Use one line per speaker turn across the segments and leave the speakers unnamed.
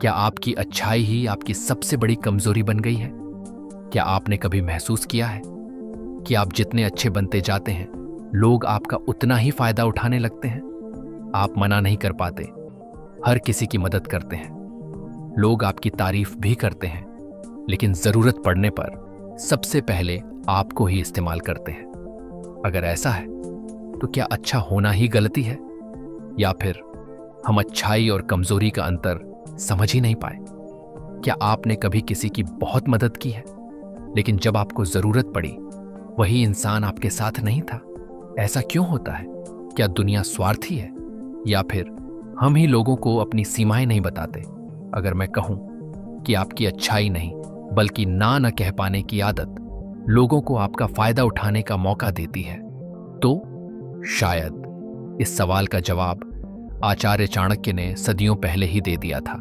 क्या आपकी अच्छाई ही आपकी सबसे बड़ी कमजोरी बन गई है? क्या आपने कभी महसूस किया है कि आप जितने अच्छे बनते जाते हैं, लोग आपका उतना ही फायदा उठाने लगते हैं? आप मना नहीं कर पाते, हर किसी की मदद करते हैं, लोग आपकी तारीफ भी करते हैं, लेकिन जरूरत पड़ने पर सबसे पहले आपको ही इस्तेमाल करते हैं। अगर ऐसा है तो क्या अच्छा होना ही गलती है, या फिर हम अच्छाई और कमजोरी का अंतर समझ ही नहीं पाए? क्या आपने कभी किसी की बहुत मदद की है, लेकिन जब आपको जरूरत पड़ी वही इंसान आपके साथ नहीं था? ऐसा क्यों होता है? क्या दुनिया स्वार्थी है, या फिर हम ही लोगों को अपनी सीमाएं नहीं बताते? अगर मैं कहूं कि आपकी अच्छाई नहीं बल्कि ना कह पाने की आदत लोगों को आपका फायदा उठाने का मौका देती है, तो शायद इस सवाल का जवाब आचार्य चाणक्य ने सदियों पहले ही दे दिया था।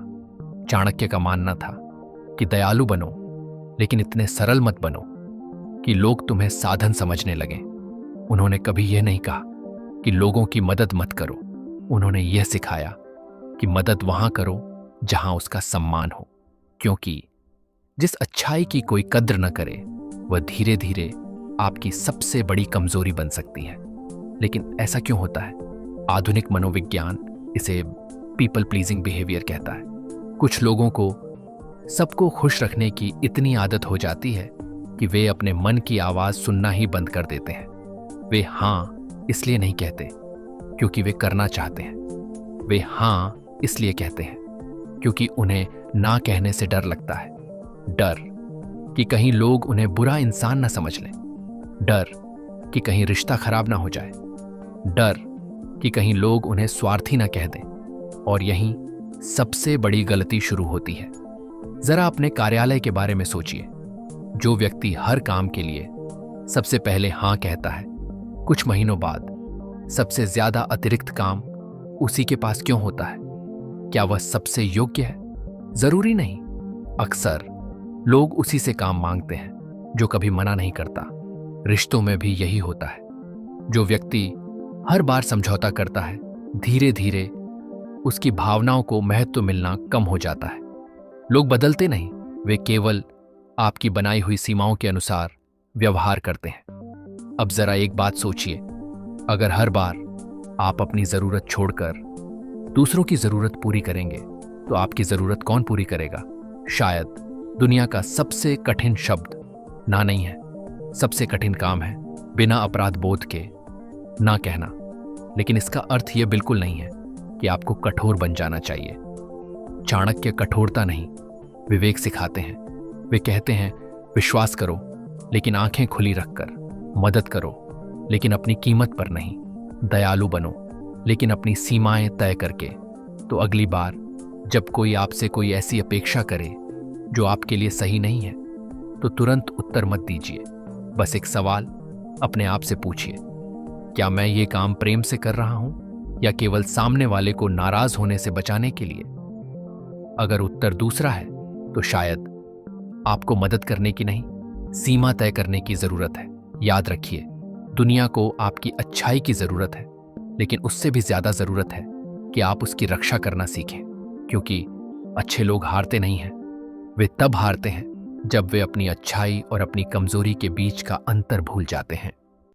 चाणक्य का मानना था कि दयालु बनो, लेकिन इतने सरल मत बनो कि लोग तुम्हें साधन समझने लगें। उन्होंने कभी यह नहीं कहा कि लोगों की मदद मत करो। उन्होंने यह सिखाया कि मदद वहां करो जहां उसका सम्मान हो, क्योंकि जिस अच्छाई की कोई कद्र न करे वह धीरे धीरे आपकी सबसे बड़ी कमजोरी बन सकती है। लेकिन ऐसा क्यों होता है? आधुनिक मनोविज्ञान इसे पीपल प्लीजिंग बिहेवियर कहता है। कुछ लोगों को सबको खुश रखने की इतनी आदत हो जाती है कि वे अपने मन की आवाज सुनना ही बंद कर देते हैं। वे हाँ इसलिए नहीं कहते क्योंकि वे करना चाहते हैं। वे हाँ इसलिए कहते हैं क्योंकि उन्हें ना कहने से डर लगता है। डर कि कहीं लोग उन्हें बुरा इंसान न समझ लें, डर कि कहीं रिश्ता खराब ना हो जाए, डर कि कहीं लोग उन्हें स्वार्थी ना कह दें। और यहीं सबसे बड़ी गलती शुरू होती है। जरा अपने कार्यालय के बारे में सोचिए। जो व्यक्ति हर काम के लिए सबसे पहले हाँ कहता है, कुछ महीनों बाद सबसे ज्यादा अतिरिक्त काम उसी के पास क्यों होता है? क्या वह सबसे योग्य है? जरूरी नहीं। अक्सर लोग उसी से काम मांगते हैं जो कभी मना नहीं करता। रिश्तों में भी यही होता है। जो व्यक्ति हर बार समझौता करता है, धीरे धीरे उसकी भावनाओं को महत्व मिलना कम हो जाता है। लोग बदलते नहीं, वे केवल आपकी बनाई हुई सीमाओं के अनुसार व्यवहार करते हैं। अब जरा एक बात सोचिए, अगर हर बार आप अपनी जरूरत छोड़कर दूसरों की जरूरत पूरी करेंगे तो आपकी जरूरत कौन पूरी करेगा? शायद दुनिया का सबसे कठिन शब्द ना नहीं है, सबसे कठिन काम है बिना अपराध बोध के ना कहना। लेकिन इसका अर्थ यह बिल्कुल नहीं है कि आपको कठोर बन जाना चाहिए। चाणक्य कठोरता नहीं, विवेक सिखाते हैं। वे कहते हैं विश्वास करो लेकिन आंखें खुली रखकर, मदद करो लेकिन अपनी कीमत पर नहीं, दयालु बनो लेकिन अपनी सीमाएं तय करके। तो अगली बार जब कोई आपसे कोई ऐसी अपेक्षा करे जो आपके लिए सही नहीं है, तो तुरंत उत्तर मत दीजिए। बस एक सवाल अपने आप से पूछिए, क्या मैं ये काम प्रेम से कर रहा हूं या केवल सामने वाले को नाराज होने से बचाने के लिए? अगर उत्तर दूसरा है तो शायद आपको मदद करने की नहीं, सीमा तय करने की जरूरत है। याद रखिए, दुनिया को आपकी अच्छाई की जरूरत है, लेकिन उससे भी ज्यादा जरूरत है कि आप उसकी रक्षा करना सीखें। क्योंकि अच्छे लोग हारते नहीं हैं, वे तब हारते हैं जब वे अपनी अच्छाई और अपनी कमजोरी के बीच का अंतर भूल जाते हैं।